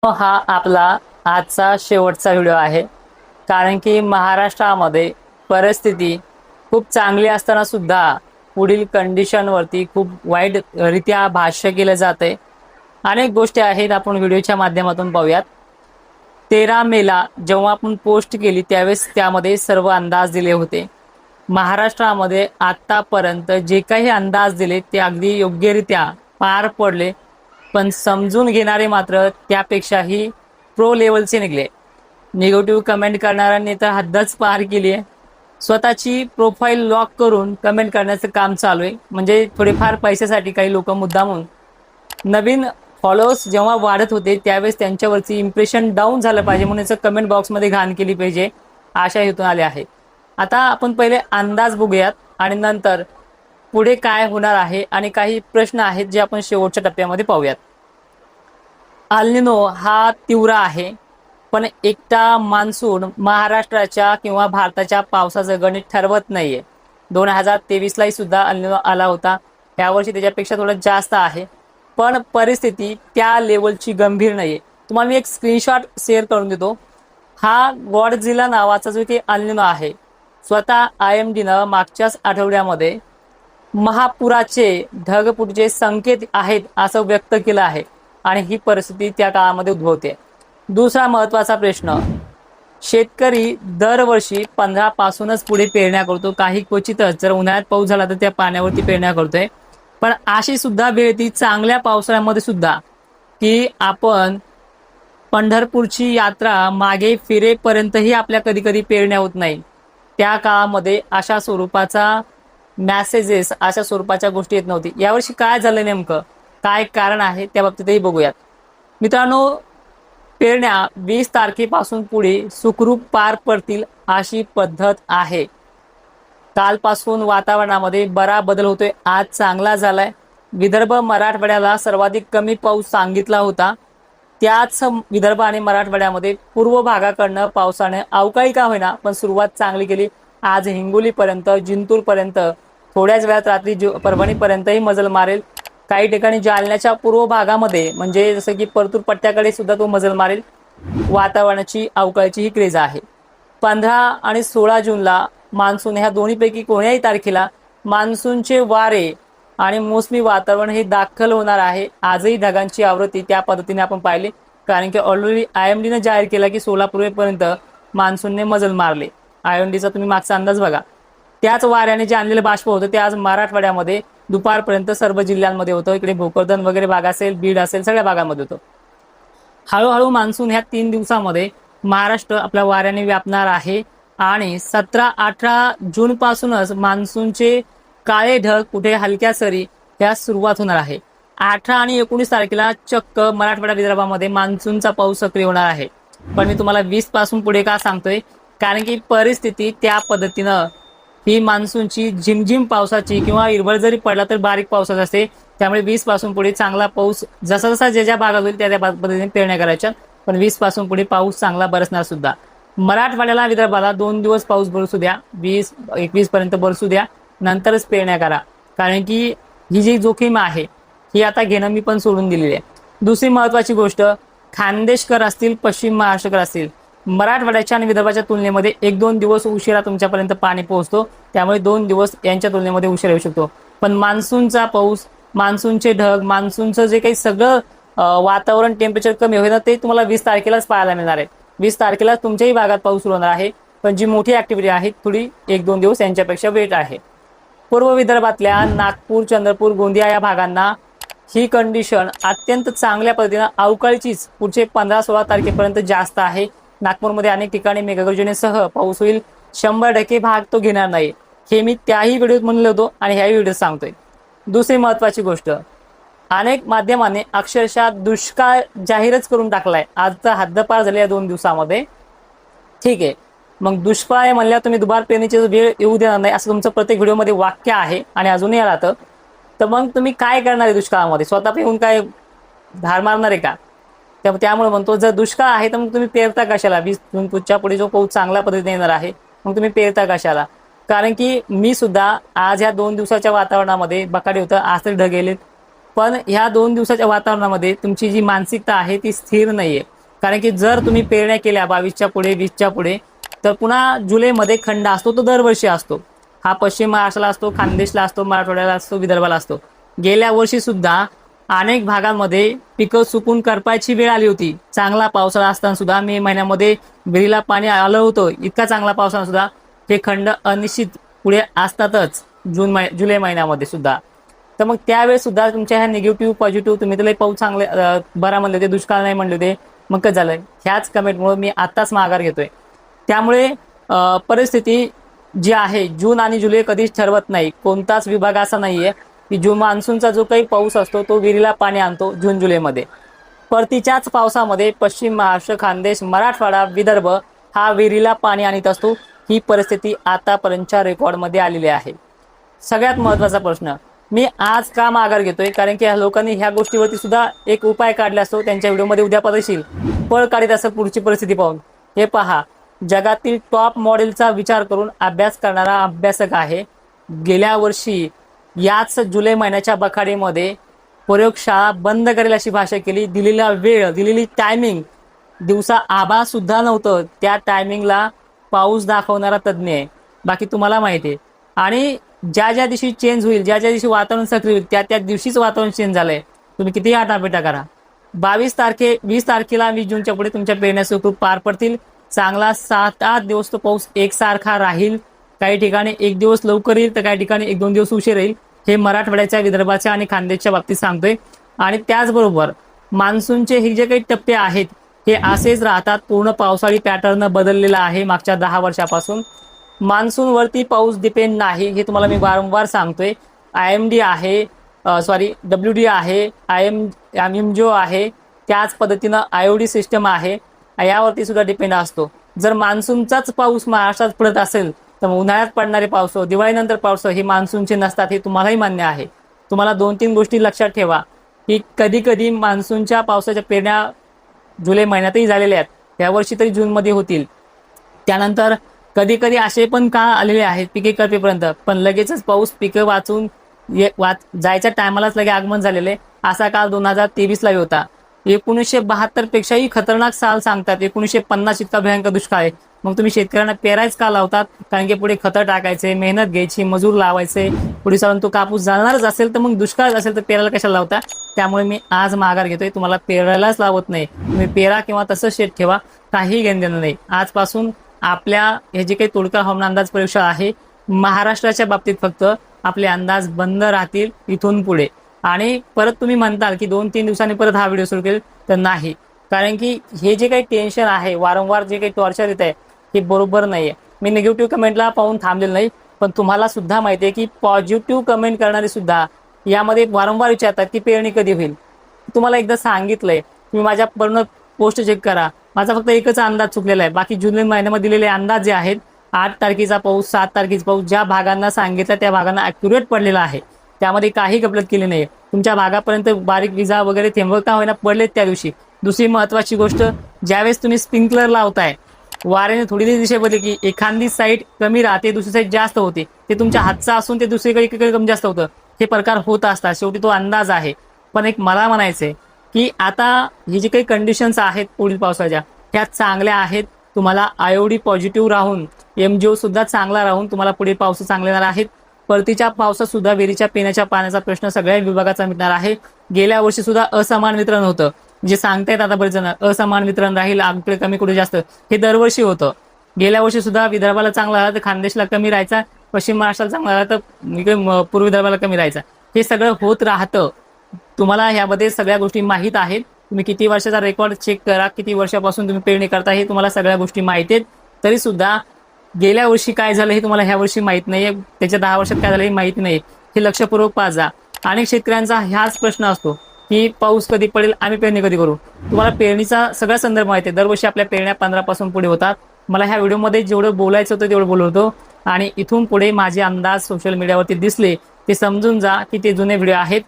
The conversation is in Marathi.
हा आपला आजचा शेवटचा व्हिडिओ आहे. कारण की महाराष्ट्रामध्ये परिस्थिती खूप चांगली असताना सुद्धा पुढील कंडिशनवरती खूप वाईटरित्या भाष्य केलं जाते. अनेक गोष्टी आहेत, आपण व्हिडिओच्या माध्यमातून पाहूयात. 13 मेला जेव्हा आपण पोस्ट केली त्यावेळेस त्यामध्ये सर्व अंदाज दिले होते. महाराष्ट्रामध्ये आतापर्यंत जे काही अंदाज दिले ते अगदी योग्यरित्या पार पडले, पण समजून घेणारे मात्र त्यापेक्षाही प्रो लेवलचे निघले. निगेटिव्ह कमेंट करणाऱ्यांनी तर हद्दच पार केली आहे. स्वतःची प्रोफाईल लॉक करून कमेंट करण्याचं काम चालू आहे. म्हणजे थोडेफार पैशासाठी काही लोक मुद्दामून नवीन फॉलोअर्स जेव्हा वाढत होते त्यावेळेस त्यांच्यावरची इम्प्रेशन डाऊन झालं पाहिजे म्हणून कमेंट बॉक्समध्ये घाण केली पाहिजे, आशा हेतून आले आहे. आता आपण पहिले अंदाज बघूयात आणि नंतर पुढे काय होणार आहे आणि काही प्रश्न आहेत जे आपण शेवटच्या टप्प्यामध्ये पाहूयात. अल्निनो हा तीव्र आहे, पण एकटा मान्सून महाराष्ट्राच्या किंवा भारताच्या पावसाचं गणित ठरवत नाहीये. 2023लाही सुद्धा अल्निनो आला होता, यावर्षी त्याच्यापेक्षा थोडं जास्त आहे, पण परिस्थिती त्या लेवलची गंभीर नाहीये. तुम्हाला मी एक स्क्रीनशॉट शेअर करून देतो. हा गॉडझिला नावाचा जो की अल्निनो आहे, स्वतः IMDनं मागच्याच आठवड्यामध्ये महापुराचे ढगफुटीचे संकेत आहेत असं व्यक्त केलं आहे आणि ही परिस्थिती त्या काळामध्ये उद्भवते. दुसरा महत्त्वाचा प्रश्न, शेतकरी दरवर्षी 15 पासूनच पुढे पेरण्या करतो. काही क्वचितच जर उन्हाळ्यात पाऊस झाला तर त्या पाण्यावरती पेरण्या करतोय. पण अशी सुद्धा वेळ ती चांगल्या पावसाळ्यामध्ये सुद्धा की आपण पंढरपूरची यात्रा मागे फिरेपर्यंतही आपल्या कधी कधी पेरण्या होत नाही. त्या काळामध्ये अशा स्वरूपाचा मॅसेजेस, अशा स्वरूपाच्या गोष्टी येत नव्हती. यावर्षी काय झालं नेमकं, काय कारण आहे त्या बाबतीतही बघूयात. मित्रांनो, पेरण्या 20 तारखेपासून पुढे सुखरूप पार पडतील अशी पद्धत आहे. कालपासून वातावरणामध्ये बरा बदल होतोय. आज चांगला झालाय. विदर्भ मराठवाड्याला सर्वाधिक कमी पाऊस सांगितला होता. त्याच विदर्भ आणि मराठवाड्यामध्ये पूर्व भागाकडनं पावसाने अवकाळी का होईना पण सुरुवात चांगली केली. आज हिंगोलीपर्यंत, जिंतूरपर्यंत, थोड्याच वेळात रात्री परभणीपर्यंतही मजल मारेल. काही ठिकाणी जालन्याच्या पूर्व भागामध्ये म्हणजे जसं की परतूर पट्ट्याकडे सुद्धा तो मजल मारेल. वातावरणाची अवकाळीची ही क्रेज आहे. 15 आणि 16 जूनला मान्सून, ह्या दोन्हीपैकी कोणत्याही तारखेला मान्सूनचे वारे आणि मोसमी वातावरण हे दाखल होणार आहे. आजही ढगांची आवृत्ती त्या पद्धतीने आपण पाहिली, कारण की ऑलरेडी IMDनं जाहीर केला की सोलापूरपर्यंत मान्सूनने मजल मारले. IMDचा तुम्ही मागचा अंदाज बघा. त्याच वाऱ्याने जे आणलेलं बाष्प होतं ते आज मराठवाड्यामध्ये दुपारपर्यंत सर्व जिल्ह्यांमध्ये होतं. इकडे भोकरदन वगैरे भाग असेल, बीड असेल, सगळ्या भागामध्ये होतं. हळूहळू मान्सून ह्या 3 दिवसामध्ये महाराष्ट्र आपल्या वाऱ्याने व्यापणार आहे आणि 17-18 जून पासूनच मान्सूनचे काळे ढग, कुठे हलक्या सरी ह्या सुरुवात होणार आहे. 18 आणि 19 तारखेला चक्क मराठवाडा विदर्भामध्ये मान्सूनचा पाऊस सक्रिय होणार आहे. पण मी तुम्हाला 20 पासून पुढे का सांगतोय, कारण की परिस्थिती त्या पद्धतीनं ही मान्सूनची झिमझिम पावसाची किंवा इरबळ जरी पडला तर बारीक पावसाचा असते. त्यामुळे 20 पासून पुढे चांगला पाऊस, जसा जसा ज्या ज्या भागात होईल त्या त्या पद्धतीने पेरण्या करायच्या. पण 20 पासून पुढे पाऊस चांगला बरसणार सुद्धा. मराठवाड्याला, विदर्भाला 2 दिवस पाऊस बरसू द्या, 20-21 पर्यंत बरसू द्या, नंतरच पेरण्या करा. कारण की ही जी जोखीम आहे ही आता घेणं मी पण सोडून दिलेली आहे. दुसरी महत्त्वाची गोष्ट, खानदेशकर असतील, पश्चिम महाराष्ट्रकर असतील, मराठवाड्याच्या आणि विदर्भाच्या तुलनेमध्ये 1-2 दिवस उशिरा तुमच्यापर्यंत पाणी पोहोचतो. त्यामुळे 2 दिवस यांच्या तुलनेमध्ये उशिरा येऊ शकतो. पण मान्सूनचा पाऊस, मान्सूनचे ढग, मान्सूनचं जे काही सगळं वातावरण, टेम्परेचर कमी होईल ते तुम्हाला 20 तारखेलाच पाहायला मिळणार आहे. 20 तारखेला तुमच्याही भागात पाऊस सुरू होणार आहे. पण जी मोठी ऍक्टिव्हिटी आहे थोडी 1-2 दिवस यांच्यापेक्षा वेट आहे. पूर्व विदर्भातल्या नागपूर, चंद्रपूर, गोंदिया या भागांना ही कंडिशन अत्यंत चांगल्या पद्धतीनं अवकाळीचीच पुढचे 15-16 तारखेपर्यंत जास्त आहे. नागपूरमध्ये अनेक ठिकाणी मेघगर्जनेसह पाऊस होईल. 100% भाग तो घेणार नाही, हे मी त्याही व्हिडिओत म्हणलं होतो आणि ह्याही व्हिडिओत सांगतोय. दुसरी महत्त्वाची गोष्ट, अनेक माध्यमांनी अक्षरशः दुष्काळ जाहीरच करून टाकलाय. आजचा हद्दपार झाले या 2 दिवसामध्ये. ठीक आहे, मग दुष्काळ आहे म्हणल्यावर तुम्ही दुबार पेरणीची वेळ येऊ देणार नाही असं तुमचं प्रत्येक व्हिडिओमध्ये वाक्य आहे आणि अजूनही राहतं. तर मग तुम्ही काय करणार आहे दुष्काळामध्ये? स्वतः पेरून काय धार मारणार आहे का? त्यामुळे म्हणतो, जर दुष्काळ आहे तर मग तुम्ही पेरता कशाला? 20 जून पुढच्या पुढे जो पाऊस चांगल्या पद्धतीने येणार आहे मग तुम्ही पेरता कशाला? कारण की मी सुद्धा आज या 2 दिवसाच्या वातावरणामध्ये बकाडी होतं, आज तरी ढग गेलेत. पण ह्या 2 दिवसाच्या वातावरणामध्ये तुमची जी मानसिकता आहे ती स्थिर नाहीये. कारण की जर तुम्ही पेरण्या केल्या 22च्या पुढे 20च्या पुढे, तर पुन्हा जुलैमध्ये खंड असतो, तो दरवर्षी असतो. हा पश्चिम महाराष्ट्राला असतो, खानदेशला असतो, मराठवाड्याला असतो, विदर्भाला असतो. गेल्या वर्षी सुद्धा अनेक भागांमध्ये पिकं सुकून करपायची वेळ आली होती. चांगला पावसाळा असताना सुद्धा मे महिन्यामध्ये विहिरीला पाणी आलं होतं. इतका चांगला पावसाळा सुद्धा हे खंड अनिश्चित पुढे असतातच जुलै महिन्यामध्ये सुद्धा. तर मग त्यावेळेस सुद्धा तुमच्या ह्या निगेटिव्ह पॉझिटिव्ह तुम्ही तर पाऊस चांगले बरा म्हणले होते, दुष्काळ नाही म्हणले होते, मग काय झालं? ह्याच कमेंटमुळे मी आत्ताच माघार घेतोय. त्यामुळे परिस्थिती जी आहे जून आणि जुलै कधीच ठरवत नाही. कोणताच विभाग असा नाहीये की जून मान्सूनचा जो काही पाऊस असतो तो विहिरीला पाणी आणतो जून जुलैमध्ये. परतीच्याच पावसामध्ये पश्चिम महाराष्ट्र, खानदेश, मराठवाडा, विदर्भ हा विहिरीला पाणी आणत असतो. ही परिस्थिती आतापर्यंतच्या रेकॉर्डमध्ये आलेली आहे. सगळ्यात महत्त्वाचा प्रश्न, मी आज का माघार घेतोय? कारण की ह्या लोकांनी ह्या गोष्टीवरती सुद्धा एक उपाय काढला असतो त्यांच्या व्हिडिओमध्ये उद्या पदशील पळ काढत असं पुढची परिस्थिती पाहून. हे पहा, जगातील टॉप मॉडेलचा विचार करून अभ्यास करणारा अभ्यासक आहे. गेल्या वर्षी याच जुलै महिन्याच्या बखाडीमध्ये प्रयोगशाळा बंद करेल अशी भाषा केली. दिलेला वेळ, दिलेली टायमिंग, दिवसा आभाळ सुद्धा नव्हतं, त्या टायमिंगला पाऊस दाखवणारा तज्ज्ञ आहे. बाकी तुम्हाला माहिती आहे. आणि ज्या ज्या दिवशी चेंज होईल, ज्या ज्या दिवशी वातावरण सक्रिय होईल, त्या त्या दिवशीच वातावरण चेंज झालंय. तुम्ही किती आटापिटा करा. 20 तारखेला 20 जूनच्या पुढे तुमच्या पेरण्या सुखरूप पार पडतील. चांगला 7-8 दिवस तो पाऊस एकसारखा राहील. काही ठिकाणी एक दिवस लवकर येईल, तर काही ठिकाणी 1-2 दिवस उशीर येईल. हे मराठवाड्याच्या, विदर्भाच्या आणि खानदेशच्या बाबतीत सांगतोय. आणि त्याचबरोबर मान्सूनचे हे जे काही टप्पे आहेत हे असेच राहतात. पूर्ण पावसाळी पॅटर्न बदललेला आहे मागच्या 10 वर्षापासून. मान्सूनवरती पाऊस डिपेंड नाही, हे तुम्हाला मी वारंवार सांगतोय. IMD आहे, WD आहे, IMJO आहे, त्याच पद्धतीनं IOD सिस्टम आहे, यावरती सुद्धा डिपेंड असतो. जर मान्सूनचाच पाऊस महाराष्ट्रात पडत असेल तर उन्हाळ्यात पडणारे पाऊस, दिवाळीनंतर पाऊस हे मान्सूनचे नसतात, हे तुम्हालाही मान्य आहे. तुम्हाला 2-3 गोष्टी लक्षात ठेवा की कधी कधी मान्सूनच्या पावसाच्या पेरण्या जुलै महिन्यातही झालेल्या आहेत, यावर्षी तरी जूनमध्ये होतील. त्यानंतर कधी कधी असे पण काळ आलेले आहेत पिके करपेपर्यंत, पण लगेचच पाऊस पिकं वाचून जायच्या टायमालाच लगे आगमन झालेले. असा काळ 2023ला होता. 1972 पेक्षाही खतरनाक साल सांगतात. 1950 इतका भयंकर दुष्काळ आहे. मग तुम्ही शेतकऱ्यांना पेरायच का लावतात? कारण की पुढे खतं टाकायचे, मेहनत घ्यायची, मजूर लावायचे, पुढे चालून तो कापूस जाणारच असेल तर मग दुष्काळ असेल तर पेरायला कशाला लावता? त्यामुळे मी आज माघार घेतोय. तुम्हाला पेरायलाच लावत नाही. तुम्ही पेरा किंवा तसंच शेत ठेवा, काही घेणं देणं नाही. आजपासून आपल्या हे जे काही तोडका हवामान अंदाज प्रयोगशाळा आहे, महाराष्ट्राच्या बाबतीत फक्त आपले अंदाज बंद राहतील इथून पुढे. आणि परत तुम्ही म्हणताल की 2-3 दिवसांनी परत हा व्हिडिओ सुरू केल, तर नाही. कारण की हे जे काही टेन्शन आहे, वारंवार जे काही टॉर्चर येत आहे, हे बरोबर नाहीये. मी निगेटिव्ह कमेंटला पाहून थांबलेलं नाही, पण तुम्हाला सुद्धा माहिती आहे की पॉझिटिव्ह कमेंट करणारे सुद्धा यामध्ये वारंवार विचारतात की पेरणी कधी होईल. तुम्हाला एकदा सांगितलंय, तुम्ही माझ्या पूर्ण पोस्ट चेक करा. माझा फक्त एकच अंदाज चुकलेला आहे. बाकी जुलै महिन्यामध्ये दिलेले अंदाज जे आहेत, 8 तारखेचा पाऊस, 7 तारखेचा पाऊस, ज्या भागांना सांगितलं त्या भागांना ॲक्युरेट पडलेला आहे. त्यामध्ये काही गफलत केली नाही. तुमच्या भागापर्यंत बारीक विजा वगैरे थेंब का होईना पडलेत त्या दिवशी. दुसरी महत्त्वाची गोष्ट, ज्यावेळेस तुम्ही स्प्रिंकलर लावताय, वाऱ्याने थोडी दिशा बदली की एखादी साईड कमी राहते, दुसरी साईड जास्त होते. ते तुमच्या हातचा असून ते दुसरीकडे एकीकडे कमी जास्त होतं. हे प्रकार होत असतात. शेवटी तो अंदाज आहे. पण एक मला म्हणायचंय की आता ही जी काही कंडिशन्स आहेत पुढील पावसाच्या, त्या चांगल्या आहेत. तुम्हाला IOD पॉझिटिव्ह राहून, MJO सुद्धा चांगला राहून तुम्हाला पुढील पावस चांगले येणार आहेत. परतीच्या पावसात सुद्धा विहिरीच्या पिण्याच्या पाण्याचा प्रश्न सगळ्या विभागाचा मिटणार आहे. गेल्या वर्षी सुद्धा असमान वितरण होतं, जे सांगतायत आता बरेच जण असमान वितरण राहील, आमकडे कमी कुठे जास्त, हे दरवर्षी होतं. गेल्या वर्षी सुद्धा विदर्भाला चांगला आला तर खानदेशला कमी राहायचा, पश्चिम महाराष्ट्राला चांगला आला तर इकडे पूर्व विदर्भाला कमी राहायचा. हे सगळं होत राहतं. तुम्हाला ह्यामध्ये सगळ्या गोष्टी माहीत आहेत. तुम्ही किती वर्षाचा रेकॉर्ड चेक करा, किती वर्षापासून तुम्ही पेरणी करता, हे तुम्हाला सगळ्या गोष्टी माहिती आहेत. तरी सुद्धा गेल्या वर्षी काय झालं हे तुम्हाला ह्या वर्षी माहीत नाहीये, त्याच्या 10 वर्षात काय झालं हे माहिती नाही. हे लक्षपूर्वक पाहा. अनेक शेतकऱ्यांचा ह्याच प्रश्न असतो की पाऊस कधी पडेल, आम्ही पेरणी कधी करू. तुम्हाला पेरणीचा सगळा संदर्भ माहिती आहे. दरवर्षी आपल्या पेरण्या 15 पासून पुढे होतात. मला ह्या व्हिडिओमध्ये जेवढं बोलायचं होतं तेवढं बोलत होतो. आणि इथून पुढे माझे अंदाज सोशल मीडियावरती दिसले ते समजून जा की ते जुने व्हिडिओ आहेत.